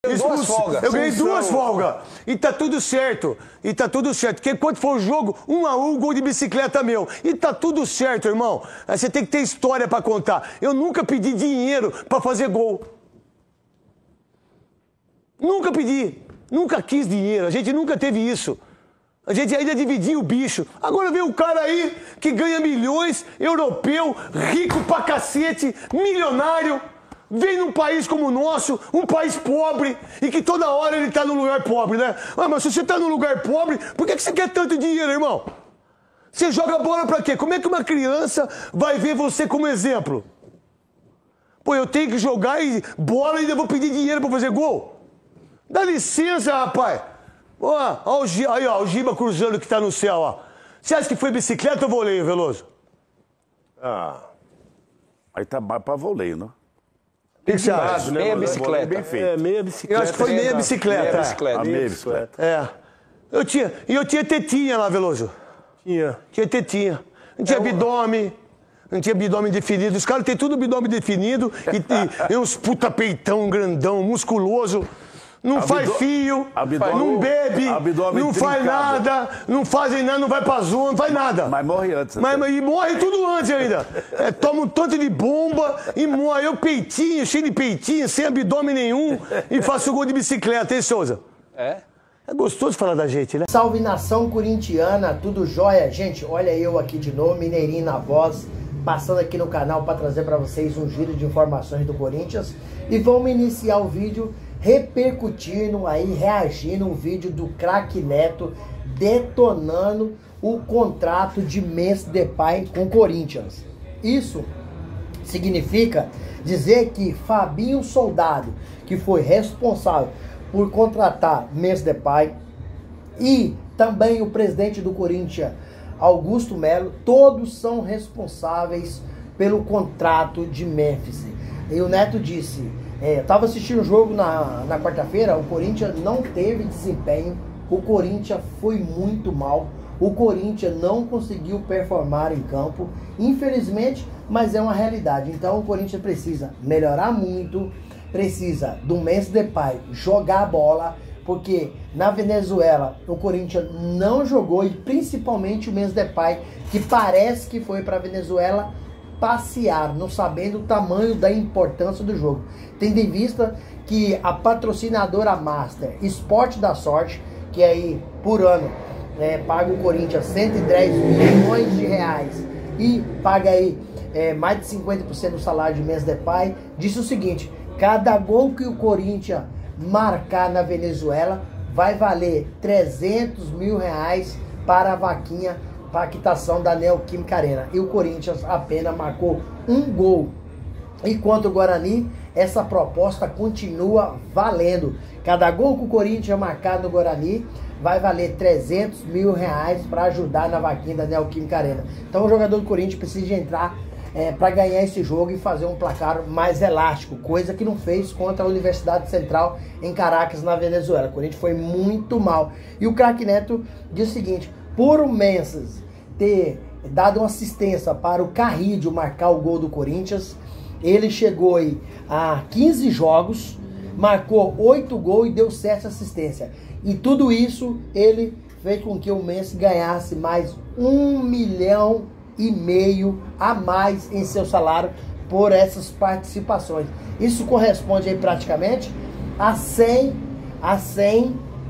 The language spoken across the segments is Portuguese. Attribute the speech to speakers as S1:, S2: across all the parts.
S1: Duas folgas.
S2: Eu ganhei duas folgas. E tá tudo certo. E tá tudo certo. Porque quando for o jogo, 1-1, gol de bicicleta meu. E tá tudo certo, irmão. Aí você tem que ter história pra contar. Eu nunca pedi dinheiro pra fazer gol. Nunca pedi. Nunca quis dinheiro. A gente nunca teve isso. A gente ainda dividia o bicho. Agora vem um cara aí que ganha milhões, europeu, rico pra cacete, milionário. Vem num país como o nosso, um país pobre, e que toda hora ele tá num lugar pobre, né? Ah, mas se você tá num lugar pobre, por que você quer tanto dinheiro, irmão? Você joga bola pra quê? Como é que uma criança vai ver você como exemplo? Pô, eu tenho que jogar bola e ainda vou pedir dinheiro pra fazer gol? Dá licença, rapaz. Ó, aí, ó, o Giba cruzando que tá no céu, ó. Você acha que foi bicicleta ou voleio, Veloso?
S3: Ah, aí tá mais pra voleio, né?
S2: O que você acha?
S1: Meia bicicleta.
S3: Bem feito.
S4: É, meia bicicleta.
S2: Eu acho que foi meia bicicleta.
S1: Meia bicicleta.
S3: A meia bicicleta.
S2: É. Eu tinha tetinha lá, Veloso. Tinha tetinha. Não tinha abdômen. Não tinha abdômen definido. Os caras têm tudo abdômen definido. E uns puta peitão grandão, musculoso. Não faz fio, não bebe, não faz nada, não fazem nada, não vai pra zona, não faz nada.
S3: Mas morre antes.
S2: E morre tudo antes ainda. Toma um tanto de bomba e morre. Eu peitinho, cheio de peitinho, sem abdômen nenhum e faço gol de bicicleta, hein, Souza? É gostoso falar da gente, né?
S5: Salve nação corintiana, tudo jóia? Gente, olha eu aqui de novo, Mineirinho na voz, passando aqui no canal para trazer para vocês um giro de informações do Corinthians. E vamos iniciar o vídeo repercutindo aí, reagindo o vídeo do craque Neto detonando o contrato de Memphis Depay com o Corinthians. Isso significa dizer que Fabinho Soldado, que foi responsável por contratar Memphis Depay, e também o presidente do Corinthians, Augusto Melo, todos são responsáveis pelo contrato de Memphis. E o Neto disse... eu estava assistindo o jogo na quarta-feira, o Corinthians não teve desempenho, o Corinthians foi muito mal, o Corinthians não conseguiu performar em campo, infelizmente, mas é uma realidade. Então o Corinthians precisa melhorar muito, precisa do Memphis Depay jogar a bola, porque na Venezuela o Corinthians não jogou, e principalmente o Memphis Depay, que parece que foi para a Venezuela passear, não sabendo o tamanho da importância do jogo. Tendo em vista que a patrocinadora Master Esporte da Sorte, que aí por ano paga o Corinthians 110 milhões de reais e paga aí mais de 50% do salário de Memphis Depay, disse o seguinte: cada gol que o Corinthians marcar na Venezuela vai valer 300 mil reais para a vaquinha para a quitação da Neoquímica Arena. E o Corinthians apenas marcou um gol. Enquanto o Guarani, essa proposta continua valendo. Cada gol que o Corinthians marcar no Guarani vai valer 300 mil reais para ajudar na vaquinha da Neoquímica Arena. Então o jogador do Corinthians precisa entrar para ganhar esse jogo e fazer um placar mais elástico, coisa que não fez contra a Universidade Central em Caracas, na Venezuela. O Corinthians foi muito mal. E o craque Neto diz o seguinte: por o Memphis ter dado uma assistência para o Carrillo marcar o gol do Corinthians, ele chegou aí a 15 jogos, marcou 8 gols e deu 7 assistências. E tudo isso ele fez com que o Memphis ganhasse mais 1,5 milhão a mais em seu salário por essas participações. Isso corresponde aí praticamente a 100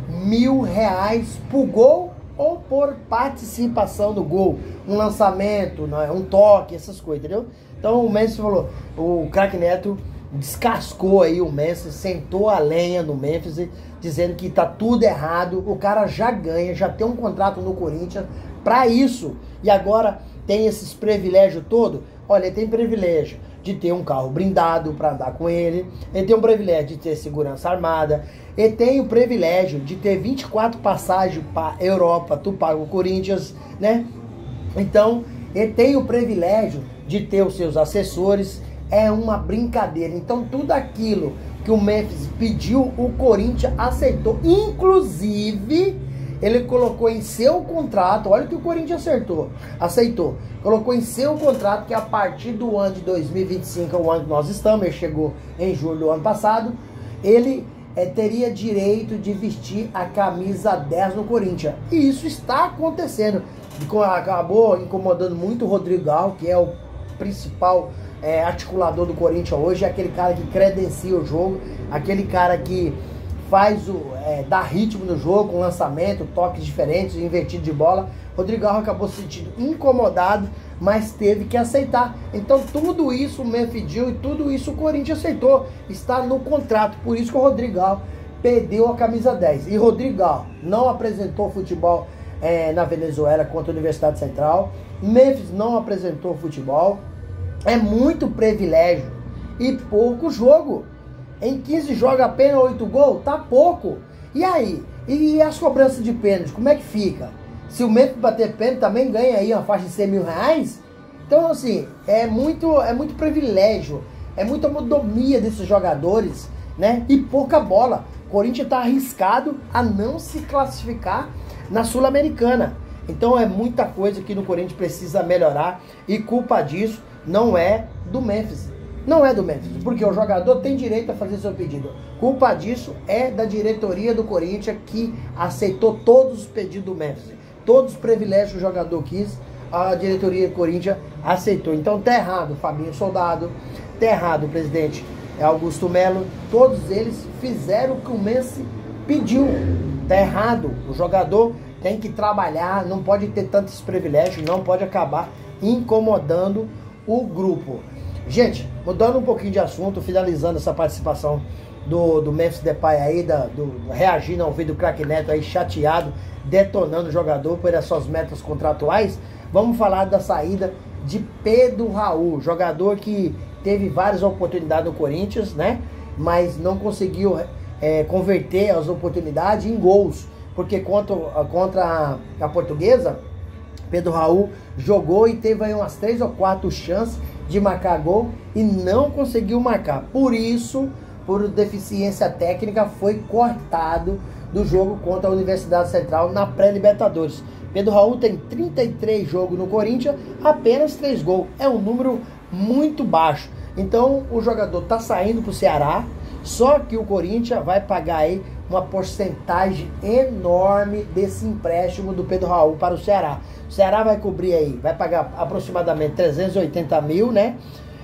S5: mil reais por gol ou por participação no gol, um lançamento, um toque, essas coisas, entendeu? Então o Memphis falou, o craque Neto descascou aí o Memphis, sentou a lenha no Memphis, dizendo que tá tudo errado, o cara já ganha, já tem um contrato no Corinthians para isso, e agora tem esses privilégios todos. Olha, ele tem privilégio de ter um carro blindado para andar com ele tem um privilégio de ter segurança armada, ele tem o privilégio de ter 24 passagens para Europa, tu paga o Corinthians, né? Então, ele tem o privilégio de ter os seus assessores, é uma brincadeira. Então, tudo aquilo que o Memphis pediu, o Corinthians aceitou, inclusive ele colocou em seu contrato, olha o que o Corinthians aceitou, colocou em seu contrato que a partir do ano de 2025, é o ano que nós estamos, ele chegou em julho do ano passado, ele teria direito de vestir a camisa 10 no Corinthians. E isso está acontecendo. Acabou incomodando muito o Rodrigo Garro, que é o principal articulador do Corinthians hoje, é aquele cara que credencia o jogo, aquele cara que faz dá ritmo no jogo, com lançamento, toques diferentes, invertido de bola. Rodrigo Garro acabou se sentindo incomodado, mas teve que aceitar. Então tudo isso o Memphis pediu e tudo isso o Corinthians aceitou. Está no contrato, por isso que o Rodrigo Garro perdeu a camisa 10. E Rodrigo Garro não apresentou futebol na Venezuela contra a Universidade Central. Memphis não apresentou futebol. É muito privilégio e pouco jogo. Em 15 jogos apenas 8 gols, tá pouco. E aí? E as cobranças de pênalti, como é que fica? Se o Memphis bater pênalti, também ganha aí uma faixa de 100 mil reais? Então, assim, é muito privilégio, é muita modomia desses jogadores, né? E pouca bola. O Corinthians tá arriscado a não se classificar na Sul-Americana. Então, é muita coisa que no Corinthians precisa melhorar. E culpa disso não é do Memphis. Não é do Memphis, porque o jogador tem direito a fazer seu pedido. Culpa disso é da diretoria do Corinthians, que aceitou todos os pedidos do Memphis. Todos os privilégios que o jogador quis, a diretoria do Corinthians aceitou. Então tá errado o Fabinho Soldado, tá errado o presidente Augusto Melo. Todos eles fizeram o que o Memphis pediu. Tá errado. O jogador tem que trabalhar, não pode ter tantos privilégios, não pode acabar incomodando o grupo. Gente, mudando um pouquinho de assunto, finalizando essa participação do Memphis Depay aí, reagindo ao vídeo do Craque Neto aí, chateado, detonando o jogador por as suas metas contratuais, vamos falar da saída de Pedro Raul, jogador que teve várias oportunidades no Corinthians, né? Mas não conseguiu converter as oportunidades em gols, porque contra a Portuguesa, Pedro Raul jogou e teve aí umas 3 ou 4 chances de marcar gol e não conseguiu marcar. Por isso, por deficiência técnica, foi cortado do jogo contra a Universidade Central na pré-Libertadores. Pedro Raul tem 33 jogos no Corinthians, apenas 3 gols. É um número muito baixo. Então, o jogador está saindo para o Ceará, só que o Corinthians vai pagar aí uma porcentagem enorme desse empréstimo do Pedro Raul para o Ceará. O Ceará vai cobrir aí, vai pagar aproximadamente 380 mil, né?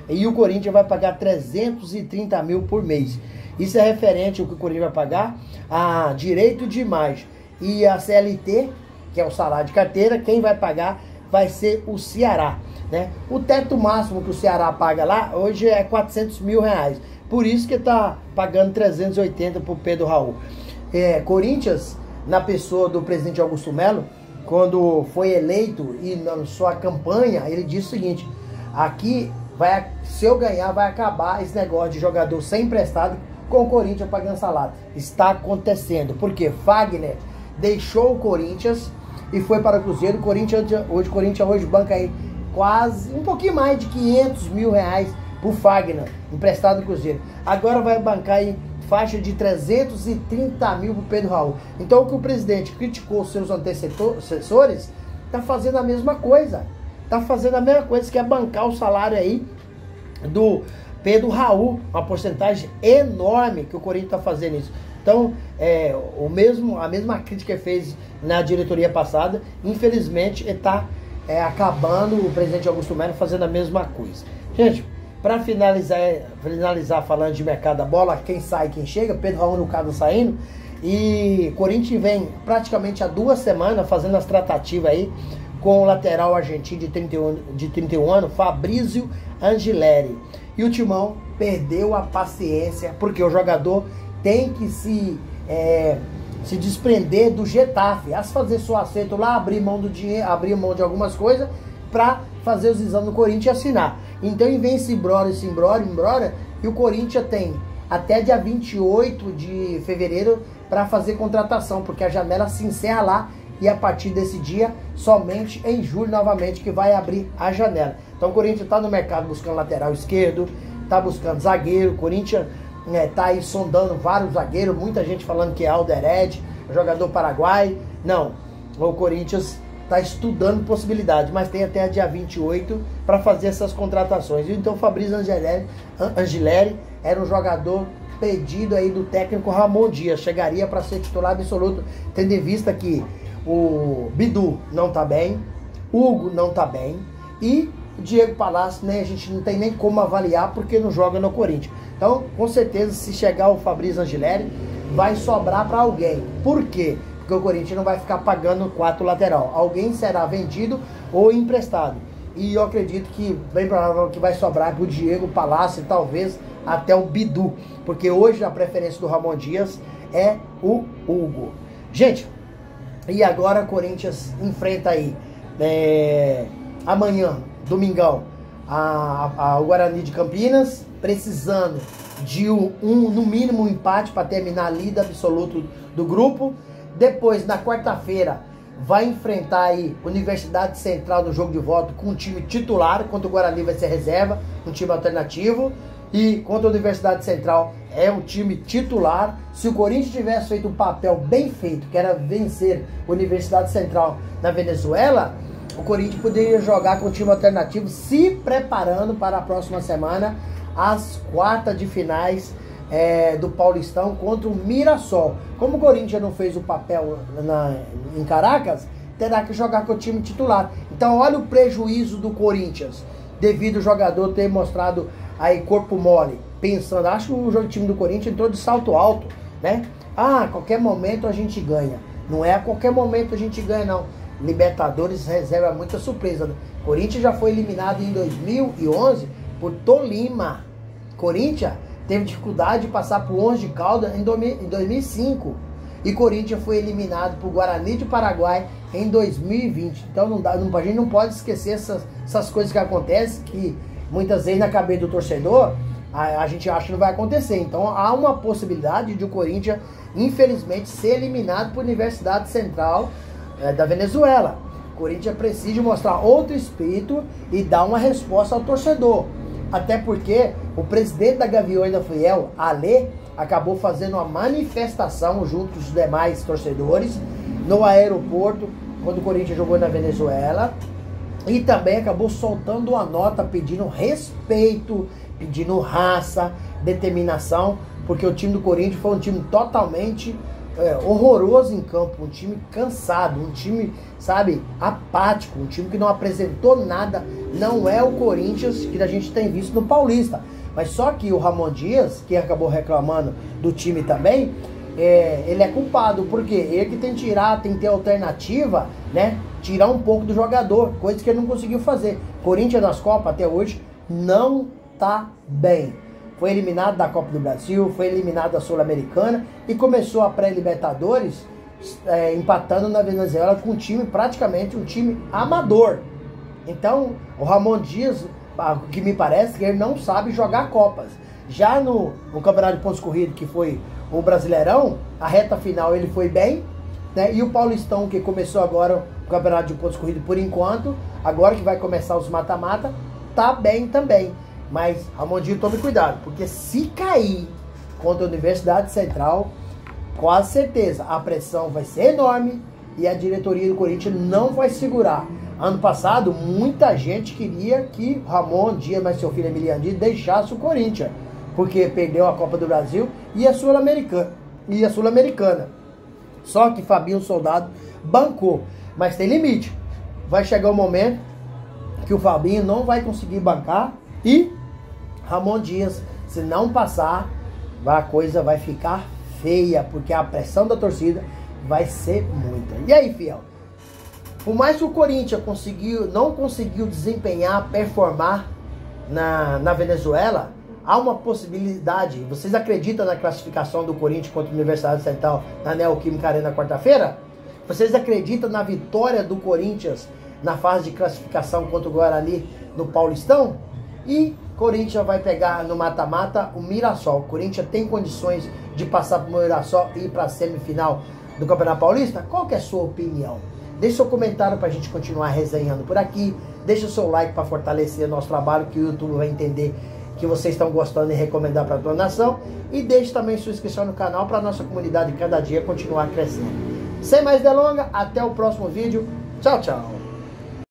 S5: E o Corinthians vai pagar 330 mil por mês. Isso é referente ao que o Corinthians vai pagar a direito de imagem e a CLT, que é o salário de carteira. Quem vai pagar vai ser o Ceará, né? O teto máximo que o Ceará paga lá hoje é 400 mil reais. Por isso que está pagando 380 para o Pedro Raul. Corinthians, na pessoa do presidente Augusto Melo, quando foi eleito e na sua campanha, ele disse o seguinte: aqui, se eu ganhar, vai acabar esse negócio de jogador sem emprestado com o Corinthians pagando salário. Está acontecendo, porque Fagner deixou o Corinthians e foi para o Cruzeiro. O Corinthians hoje banca aí quase, um pouquinho mais de 500 mil reais por Fagner, emprestado do Cruzeiro. Agora vai bancar aí faixa de 330 mil para o Pedro Raul. Então o que o presidente criticou seus antecessores, está fazendo a mesma coisa. Está fazendo a mesma coisa, quer bancar o salário aí do Pedro Raul, uma porcentagem enorme que o Corinthians está fazendo isso. Então, a mesma crítica que fez na diretoria passada, infelizmente, ele está acabando, o presidente Augusto Melo fazendo a mesma coisa. Gente, para finalizar falando de mercado da bola, quem sai, quem chega, Pedro Raul no caso saindo, e Corinthians vem praticamente há 2 semanas fazendo as tratativas aí com o lateral argentino de 31 anos, Fabrício Angileri. E o Timão perdeu a paciência, porque o jogador tem que se desprender do Getafe, fazer seu acerto lá, abrir mão do dinheiro, abrir mão de algumas coisas para fazer os exames no Corinthians e assinar. Então vem esse embrolha, e o Corinthians tem até dia 28 de fevereiro para fazer contratação, porque a janela se encerra lá e a partir desse dia, somente em julho novamente que vai abrir a janela. Então o Corinthians está no mercado buscando lateral esquerdo, está buscando zagueiro, o Corinthians está aí sondando vários zagueiros, muita gente falando que é Alderete, jogador paraguai. Não, o Corinthians está estudando possibilidade, mas tem até dia 28 para fazer essas contratações. Então o Fabrício Angileri era um jogador pedido aí do técnico Ramon Dias, chegaria para ser titular absoluto, tendo em vista que o Bidu não tá bem, Hugo não tá bem e o Diego Palácio, né, a gente não tem nem como avaliar porque não joga no Corinthians. Então, com certeza, se chegar o Fabrício Angileri, vai sobrar para alguém. Por quê? Porque o Corinthians não vai ficar pagando 4 lateral. Alguém será vendido ou emprestado. E eu acredito que bem provável que vai sobrar para o Diego Palácio e talvez até o Bidu. Porque hoje a preferência do Ramon Dias é o Hugo. Gente, e agora o Corinthians enfrenta aí amanhã, domingão, o Guarani de Campinas, precisando de no mínimo um empate para terminar a líder absoluto do grupo. Depois, na quarta-feira, vai enfrentar aí Universidade Central no jogo de volta com um time titular, enquanto o Guarani vai ser reserva, um time alternativo. E contra a Universidade Central é um time titular. Se o Corinthians tivesse feito um papel bem feito, que era vencer a Universidade Central na Venezuela, o Corinthians poderia jogar com o time alternativo, se preparando para a próxima semana, as quartas de finais do Paulistão contra o Mirassol. Como o Corinthians não fez o papel em Caracas, terá que jogar com o time titular. Então olha o prejuízo do Corinthians, devido ao jogador ter mostrado aí corpo mole, pensando, acho que o time do Corinthians entrou de salto alto, né? A qualquer momento a gente ganha. Não é a qualquer momento a gente ganha, não. Libertadores reserva muita surpresa. Corinthians já foi eliminado em 2011 por Tolima. Corinthians teve dificuldade de passar por 11 de Caldas em 2005. E Corinthians foi eliminado por Guarani de Paraguai em 2020. Então a gente não pode esquecer essas coisas que acontecem, que muitas vezes na cabeça do torcedor a gente acha que não vai acontecer. Então há uma possibilidade de o Corinthians, infelizmente, ser eliminado por Universidade Central da Venezuela. O Corinthians precisa mostrar outro espírito e dar uma resposta ao torcedor. Até porque o presidente da Gaviões da Fiel, Ale, acabou fazendo uma manifestação junto dos demais torcedores no aeroporto, quando o Corinthians jogou na Venezuela. E também acabou soltando uma nota pedindo respeito, pedindo raça, determinação, porque o time do Corinthians foi um time totalmente horroroso em campo, um time cansado, um time, sabe, apático, um time que não apresentou nada. Não é o Corinthians que a gente tem visto no Paulista. Mas só que o Ramon Dias, que acabou reclamando do time também, ele é culpado, porque ele que tem que tirar, tem que ter alternativa, né? Tirar um pouco do jogador, coisa que ele não conseguiu fazer. Corinthians nas Copas até hoje não tá bem. Foi eliminado da Copa do Brasil, foi eliminado da Sul-Americana e começou a pré-Libertadores empatando na Venezuela com um time, praticamente um time amador. Então, o Ramon Dias, o que me parece, que ele não sabe jogar Copas. Já no Campeonato de Pontos Corridos, que foi o Brasileirão, a reta final ele foi bem, né? E o Paulistão, que começou agora o Campeonato de Pontos Corridos por enquanto, agora que vai começar os mata-mata, tá bem também. Mas, Ramon Dias, tome cuidado, porque se cair contra a Universidade Central, quase certeza, a pressão vai ser enorme e a diretoria do Corinthians não vai segurar. Ano passado, muita gente queria que Ramon Dias, mas seu filho Emiliano Dias, deixasse o Corinthians, porque perdeu a Copa do Brasil e a Sul-Americana. Só que Fabinho Soldado bancou, mas tem limite. Vai chegar um momento que o Fabinho não vai conseguir bancar e Ramon Dias, se não passar, a coisa vai ficar feia, porque a pressão da torcida vai ser muita. E aí, fiel? Por mais que o Corinthians não conseguiu desempenhar, performar na Venezuela, há uma possibilidade. Vocês acreditam na classificação do Corinthians contra a Universidade Central na Neoquímica Arena na quarta-feira? Vocês acreditam na vitória do Corinthians na fase de classificação contra o Guarani no Paulistão? E Corinthians vai pegar no mata-mata o Mirassol. O Corinthians tem condições de passar para o Mirassol e ir para a semifinal do Campeonato Paulista? Qual que é a sua opinião? Deixe seu comentário para a gente continuar resenhando por aqui. Deixe o seu like para fortalecer nosso trabalho, que o YouTube vai entender que vocês estão gostando e recomendar para a donação. E deixe também sua inscrição no canal para a nossa comunidade cada dia continuar crescendo. Sem mais delongas, até o próximo vídeo. Tchau, tchau.